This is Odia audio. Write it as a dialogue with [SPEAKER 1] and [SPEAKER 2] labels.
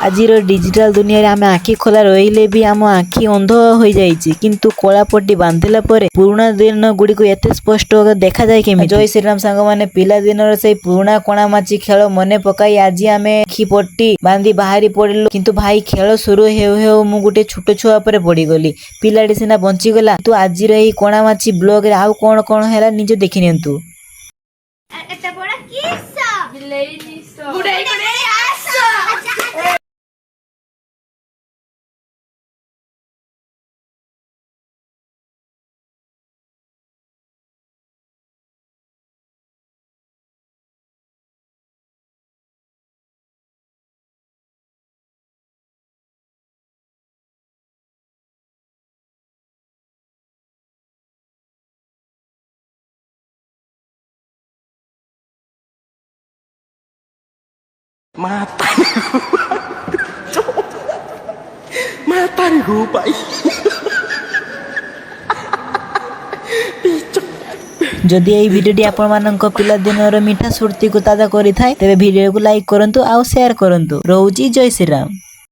[SPEAKER 1] ଆଜିର ଡିଜିଟାଲ ଦୁନିଆରେ ଆମେ ଆଖି ଖୋଲା ରହିଲେ ବି ଆମ ଆଖି ଅନ୍ଧ ହୋଇଯାଇଛି, କିନ୍ତୁ କଳାପଟି ବାନ୍ଧିଲା ପରେ ପୁରୁଣା ଦିନ ଗୁଡ଼ିକୁ ଏତେ ସ୍ପଷ୍ଟ ଦେଖାଯାଏ କେମିତି? ଜୟ ଶ୍ରୀରାମ ସାଙ୍ଗମାନେ, ପିଲାଦିନର ସେଇ ପୁରୁଣା କଣାମାଛି ଖେଳ ମନେ ପକାଇ ଆଜି ଆମେ ଆଖି ପଟି ବାନ୍ଧି ବାହାରି ପଡ଼ିଲୁ। କିନ୍ତୁ ଭାଇ, ଖେଳ ଶୁରୁ ହେଉ ହେଉ ମୁଁ ଗୋଟେ ଛୋଟ ଛୁଆ ଉପରେ ପଡ଼ିଗଲି। ପିଲାଟି ସିନା ବଞ୍ଚିଗଲା, କିନ୍ତୁ ଆଜିର ଏହି କଣାମାଛି ବ୍ଲଗରେ ଆଉ କଣ କଣ ହେଲା ନିଜେ ଦେଖିନିଅନ୍ତୁ।
[SPEAKER 2] Matanya Pak.
[SPEAKER 1] ଯଦି ଏହି ଭିଡ଼ିଓଟି ଆପଣମାନଙ୍କ ପିଲାଦିନର ମିଠା ସ୍ମୃତିକୁ ତାଜା କରିଥାଏ, ତେବେ ଭିଡ଼ିଓକୁ ଲାଇକ୍ କରନ୍ତୁ ଆଉ ସେୟାର କରନ୍ତୁ। ରହୁଛି, ଜୟ ଶ୍ରୀରାମ।